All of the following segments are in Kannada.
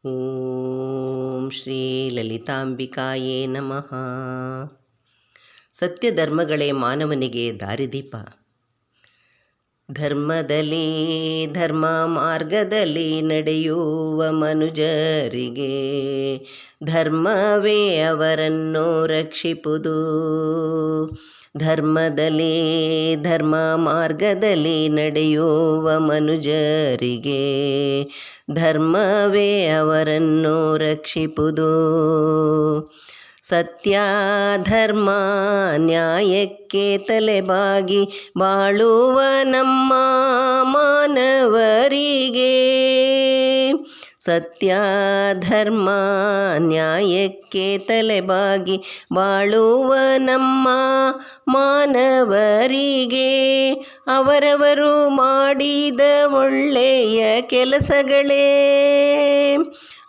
ಓಂ ಶ್ರೀ ಲಲಿತಾಂಬಿಕಾಯೇ ನಮಃ. ಸತ್ಯಧರ್ಮಗಳೇ ಮಾನವನಿಗೆ ದಾರಿದೀಪ. ಧರ್ಮದಲ್ಲಿ ಧರ್ಮ ಮಾರ್ಗದಲ್ಲಿ ನಡೆಯುವ ಮನುಜರಿಗೆ ಧರ್ಮವೇ ಅವರನ್ನು ರಕ್ಷಿಪುದು. ಧರ್ಮದಲ್ಲಿ ಧರ್ಮ ಮಾರ್ಗದಲ್ಲಿ ನಡೆಯುವ ಮನುಜರಿಗೆ ಧರ್ಮವೇ ಅವರನ್ನು ರಕ್ಷಿಪುದು. ಸತ್ಯ ಧರ್ಮ ನ್ಯಾಯಕ್ಕೆ ತಲೆಬಾಗಿ ಬಾಳುವ ನಮ್ಮ ಮಾನವರಿಗೆ ಸತ್ಯ ಧರ್ಮ ನ್ಯಾಯಕ್ಕೆ ತಲೆಬಾಗಿ ಬಾಳುವ ನಮ್ಮ ಮಾನವರಿಗೆ ಅವರವರು ಮಾಡಿದ ಒಳ್ಳೆಯ ಕೆಲಸಗಳೇ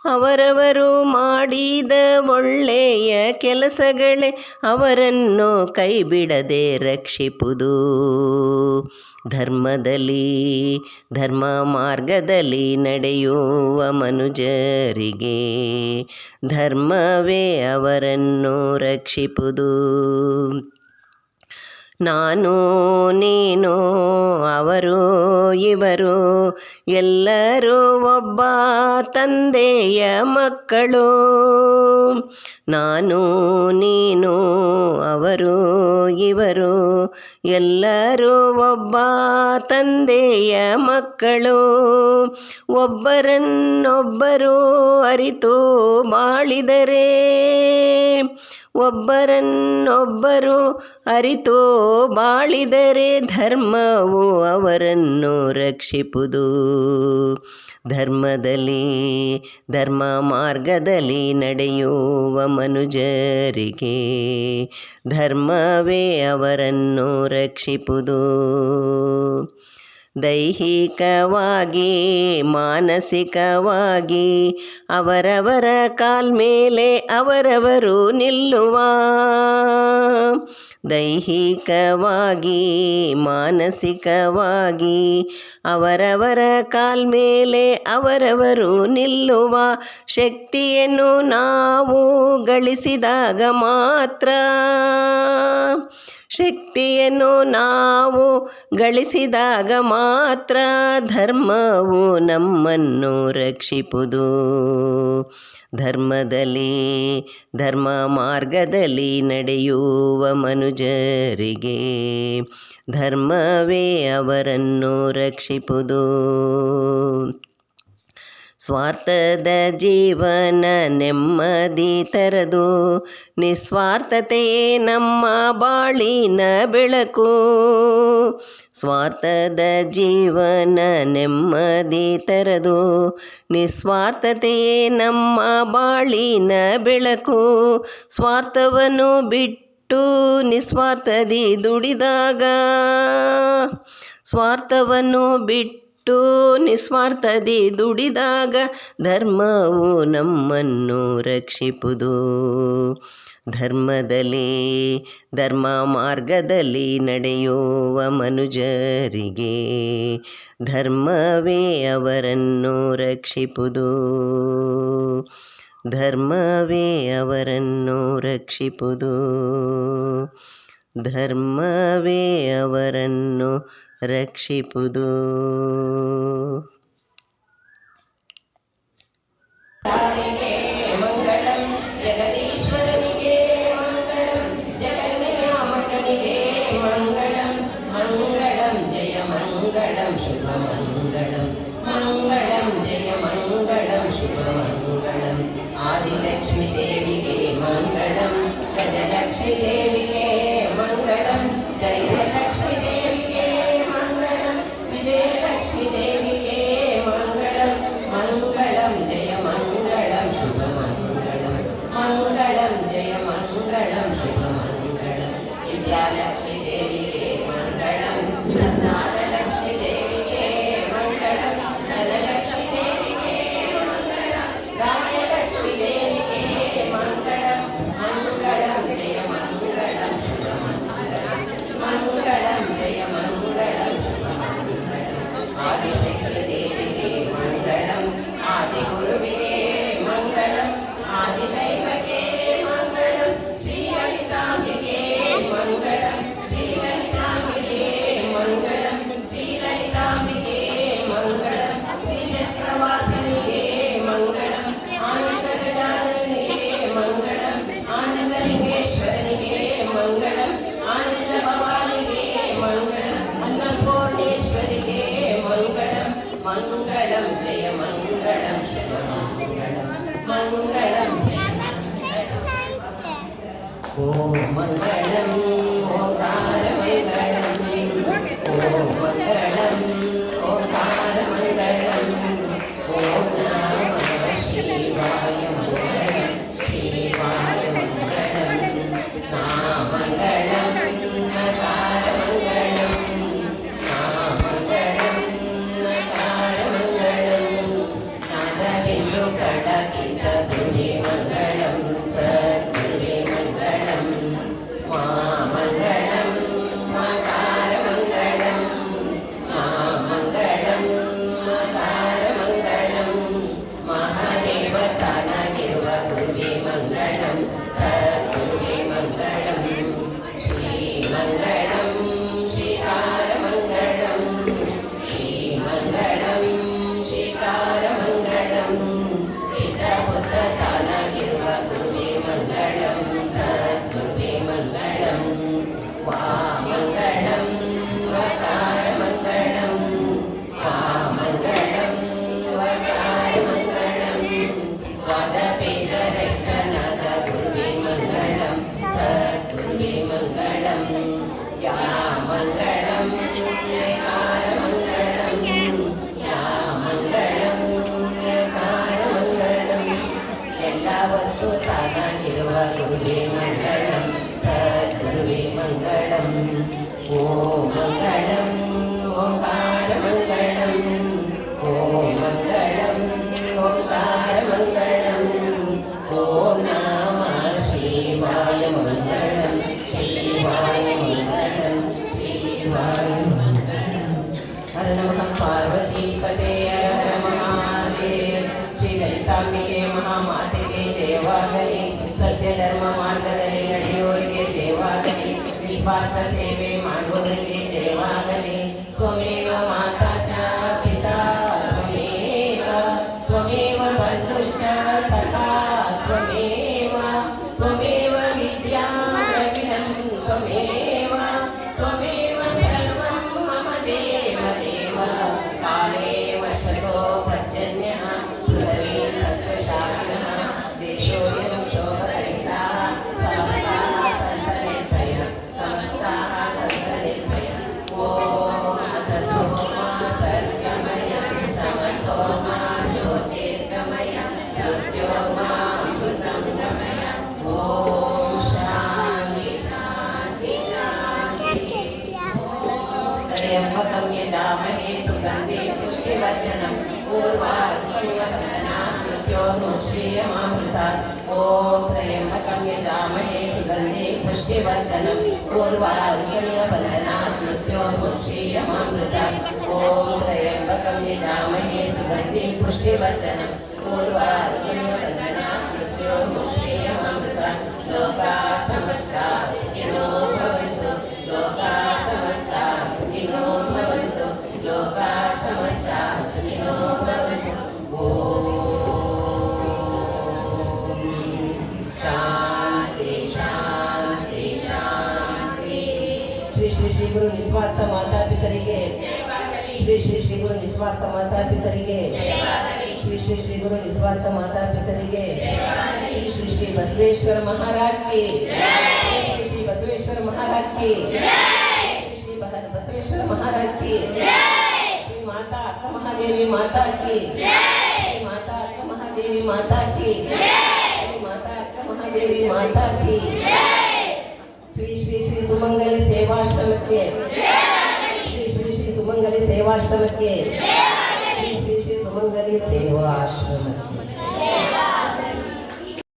ಅವರವರು ಮಾಡಿದ ಒಳ್ಳೆಯ ಕೆಲಸಗಳೇ ಅವರನ್ನು ಕೈಬಿಡದೆ ರಕ್ಷಿಪುದು. ಧರ್ಮದಲ್ಲಿ ಧರ್ಮ ಮಾರ್ಗದಲ್ಲಿ ನಡೆಯುವ ಮನುಜರಿಗೆ ಧರ್ಮವೇ ಅವರನ್ನು ರಕ್ಷಿಪುದು. ನಾನು ನೀನು ಅವರು ಇವರು ಎಲ್ಲರೂ ಒಬ್ಬ ತಂದೆಯ ಮಕ್ಕಳು. ನಾನು ನೀನು ಅವರು ಇವರು ಎಲ್ಲರೂ ಒಬ್ಬ ತಂದೆಯ ಮಕ್ಕಳು. ಒಬ್ಬರನ್ನೊಬ್ಬರು ಅರಿತು ಬಾಳಿದರೆ ಒಬ್ಬರನ್ನೊಬ್ಬರು ಅರಿತು ಬಾಳಿದರೆ ಧರ್ಮವು ಅವರನ್ನು ರಕ್ಷಿಪುದು. ಧರ್ಮದಲ್ಲಿ ಧರ್ಮ ಮಾರ್ಗದಲ್ಲಿ ನಡೆಯುವ ಮನುಜರಿಗೆ ಧರ್ಮವೇ ಅವರನ್ನು ರಕ್ಷಿಪುದು. ದೈಹಿಕವಾಗಿ ಮಾನಸಿಕವಾಗಿ ಅವರವರ ಕಾಲ್ಮೇಲೆ ಅವರವರು ನಿಲ್ಲುವ. ದೈಹಿಕವಾಗಿ ಮಾನಸಿಕವಾಗಿ ಅವರವರ ಕಾಲ್ಮೇಲೆ ಅವರವರು ನಿಲ್ಲುವ ಶಕ್ತಿಯನ್ನು ನಾವು ಗಳಿಸಿದಾಗ ಮಾತ್ರ ಶಕ್ತಿಯನ್ನು ನಾವು ಗಳಿಸಿದಾಗ ಮಾತ್ರ ಧರ್ಮವು ನಮ್ಮನ್ನು ರಕ್ಷಿಪುದು. ಧರ್ಮದಲ್ಲಿ ಧರ್ಮ ಮಾರ್ಗದಲ್ಲಿ ನಡೆಯುವ ಮನುಜರಿಗೆ ಧರ್ಮವೇ ಅವರನ್ನು ರಕ್ಷಿಪುದು. ಸ್ವಾರ್ಥದ ಜೀವನ ನೆಮ್ಮದಿ ತರದು ನಿಸ್ವಾರ್ಥತೆಯೇ ನಮ್ಮ ಬಾಳಿನ ಬೆಳಕು. ಸ್ವಾರ್ಥದ ಜೀವನ ನೆಮ್ಮದಿ ತರದು ನಿಸ್ವಾರ್ಥತೆಯೇ ನಮ್ಮ ಬಾಳಿನ ಬೆಳಕು. ಸ್ವಾರ್ಥವನ್ನು ಬಿಟ್ಟು ನಿಸ್ವಾರ್ಥದಿ ದುಡಿದಾಗ ಸ್ವಾರ್ಥವನ್ನು ಬಿಟ್ಟು ನಿಸ್ವಾರ್ಥದಿ ದುಡಿದಾಗ ಧರ್ಮವು ನಮ್ಮನ್ನು ರಕ್ಷಿಪುದು. ಧರ್ಮದಲ್ಲಿ ಧರ್ಮ ಮಾರ್ಗದಲ್ಲಿ ನಡೆಯುವ ಮನುಜರಿಗೆ ಧರ್ಮವೇ ಅವರನ್ನು ರಕ್ಷಿಪುದು. ಧರ್ಮವೇ ಅವರನ್ನು ರಕ್ಷಿಪುದು. ಧರ್ಮವೇ ಅವರನ್ನು ರಕ್ಷಿಪುದು. ಮಂಗಳಂ ಜಗದೀಶ್ವರನಿಗೆ ಮಂಗಳಂ ಜಗನ್ಯಾಮಕನಿಗೆ ಮಂಗಳಂ ಮಂಗಳಂ ಜಯ ಮಂಗಳಂ ಶುಭ ಮಂಗಳಂ ಮಂಗಳಂ ಜಯ ಮಂಗಳಂ ಶುಭ ಮಂಗಳಂ. ಆದಿಲಕ್ಷ್ಮೀ ದೇವಿಗೆ ಮಂಗಳಂ ಗಜಲಕ್ಷ್ಮೀ ದೇವಿಗೆ ಮಂಗಳಂ ಧೈರ್ಯಲಕ್ಷ್ಮೀ ದೇವಿಗೆ ಮಂಗಳಂ ವಿಜಯಲಕ್ಷ್ಮೀ ದೇವಿಗೆ ಮಂಗಳಂ ಮಂಗಳಂ ಜಯ ಮಂಗಳಂ ಶುಭ ಮಂಗಳಂ ಮಂಗಳಂ ಜಯ ಮಂಗಳಂ ಶುಭ ಮಂಗಳಂ. ವಿದ್ಯಾಲಕ್ಷ್ಮೀ ದೇವಿಗೆ ಮಂಗಳಂ ರತ್ನಾಲಕ್ಷ್ಮೀ ದೇವಿಗೆ ಮಂಗಳಂ ಧನಲಕ್ಷ್ಮೀ ದೇವಿಗೆ ಮಂಗಳಂ ರಾಯಲಕ್ಷ್ಮೀ ದೇವಿಗೆ ಮಂಗಳಂ ಮಂಗಳಂ ಜಯ ಮಂಗಳಂ ಶುಭ ಮಂಗಳಂ ಮಂಗಳಂ ಜಯ ಮಂಗಳಂ ಶುಭ ಮಂಗಳಂ. ಆದಿಶಕ್ತಿ ದೇವಿಗೆ ಮಂಗಳಂ ಆದಿಗುರುವಿಗೆ ಮಂಗಳಂ ಜಯ ಮಂಗಳಂ ಮಂಗಳಂ ಮಂಗಳಂ ಓಂ ಮಂಗಳಂ ಓಂಕಾರ ಮಂಗಳಂ ಓಂ ಮಂಗಳಂ ಓಂಕಾರ ಮಂಗಳಂ ಓಂ ನಮಃ ಶಿವಾಯ ಮಂಗಳಂ ಶಿವಾಯ ಮಂಗಳಂ ನಾಮಂಗಳಂ ನಕಾರ ಮಂಗಳಂ ನಾಮಂಗಳಂ ನಕಾರ ಮಂಗಳಂ ನಾದಬಿಂದು ಕಡಕಿತ ಧ್ರುವಿ ಮಂಗಳಂ ಸದ್ಗುರುವೇ ಮಂಗಳಂ ಮಾಮಂಗಳಂ ಮಕಾರ ಮಂಗಳಂ ಮಾಮಂಗಳಂ ಮಕಾರ ಮಂಗಳಂ ಮಹಾದೇವ ತಾನಾಗಿರುವ ಗುರುವೇ ಮಂಗಳಂ ಸದ್ಗುರುವೇ ಮಂಗಳಂ ಶ್ರೀಮಂಗಳಂ ಶ್ರೀಕಾರ ಮಂಗಳಂ ಶ್ರೀಮಂಗಳಂ ಶ್ರೀಕಾರ ಮಂಗಳಂ ಸಿದ್ಧಬುದ್ಧ ತಾನಾಗಿರುವ ಗುರುವೇ ಮಂಗಳಂ ಸದ್ಗುರುವೇ ಮಂಗಳಂ ವಾಮಂಗಳಂ ವಕಾರ ಮಂಗಳಂ ವಾಮಂಗಳಂ ವಕಾರ ಮಂಗಳಂ ವಾದಪೇದರಷ್ಟನಾದ ಗುರುವೇ ಮಂಗಳಂ ಸದ್ಗುರುವೇ ಮಂಗಳಂ ಯಾ ಮಂಗಳಂ ಯಕಾರ ಮಂಗಳಂ ಯಾ ಮಂಗಳಂ ಯಕಾರ ಮಂಗಳಂ ಎಲ್ಲ ವಸ್ತು ತಾನಾಗಿರುವ ಗುರುವೇ ಮಂಗಳಂ ಸದ್ಗುರುವೇ ಮಂಗಳಂ ಓಂ ಮಂಗಳಂ ಓಂಕಾರ ಮಂಗಳಂ ಓಂ ಮಂಗಳಂ ಓಂಕಾರ ಮಂಗಳಂ ಓಂ ನಮಃ ಶಿವಾಯ ಮಂಗಳಂ ಶಿವಾಯ ಮಂಗಳಂ ಶಿವಾಯ ಮಂಗಳಂ ಹರ ನಮಃ ಪಾರ್ವತಿ ಪದೇ ಹರ ಮಹಾದೇವ ಶ್ರೀ ಲಲಿತಾಂಬಿಕೆ ಮಹಾಮಾತೆಗೆ ಜಯವಾಗಲಿ ಸತ್ಯ ಧರ್ಮ ಮಾರ್ಗದಲ್ಲಿ ನಡೆಯುವವರಿಗೆ ಜಯವಾಗಲಿ ನಿಸ್ವಾರ್ಥ ಸೇವೆ ಮಾಡುವವರಿಗೆ ಜಯವಾಗಲಿ ತ್ವಮೇವ ಮಾತಾ ಚ ಪಿತಾ ತ್ವಮೇವ ತ್ವಮೇವ ಬಂಧುಶ್ಚ ಸಖಾ ತ್ವಮೇವ ತ್ವಮೇವ ವಿದ್ಯಾ ದ್ರವಿಣಂ ತ್ವಮೇವ ತ್ವಮೇವ ಸರ್ವಂ ಮಮ ದೇವ ದೇವ ಕಾಲೇ ವಶತೋ ಪರ್ಜನ್ಯಃ ಪೃಥ್ವೀ ಸಸ್ಯಶಾಲಿನಃ ದೇಶೋऽಯಂ ಶೋಭರಹಿತಃ ಸಮಸ್ತಾಃ ಸಂತನಿರ್ಭಯ ಓಂ ಅಸತೋ ಮಾ ಸತ್ಯಮಯ ತಮಸೋ ಮಾ ಜ್ಯೋತಿರ್ಗಮಯ ಮೃತ್ಯೋರ್ಮಾ ಅಮೃತಂ ಗಮಯ ಓಂ ಶಾಂತಿ ಶಾಂತಿ ಶಾಂತಿ त्रयम्बकं यजामहे सुगन्धे पुष्टिवर्धनं पूर्वार्कमिवन्दनात् मृत्योर्मुक्षीयमामृतात् ॐ त्र्यम्बकं यजामहे सुगन्धे पुष्टिवर्धनं पूर्वार्कमिवन्दनात् मृत्योर्मुक्षीयमामृतात् ॐ त्र्यम्बकं यजामहे सुगन्धे पुष्टिवर्धनं पूर्वार्कमिवन्दनात् मृत्योर्मुक्षीयमामृतात् लोकाः समस्ताः सुखिनो भवन्तु लोकाः समस्ताः सुखिनो भवन्तु लोकाः समस्ताः सुखिनो भवन्तु शांति शांति शांति श्री श्री श्री गुरु निस्वार्थ माता पितರಿಗೆ श्री श्री श्री गुरु निस्वार्थ माता पितರಿಗೆ श्री श्री श्री गुरु निस्वार्थ माता पितರಿಗೆ श्री श्री श्री बसवेश्वर महाराज की श्री श्री बसवेश्वर महाराज की श्री श्री बसवेश्वर महाराज की श्री माता अक्का महादेवी माता की श्री माता अक्का महादेवी माता की श्री माता अक्का महादेवी माता की श्री श्री श्री सुमंगली सेवाश्रम के श्री श्री श्री सुमंगली सेवाश्रम के श्री श्री श्री सुमंगली सेवाश्रम के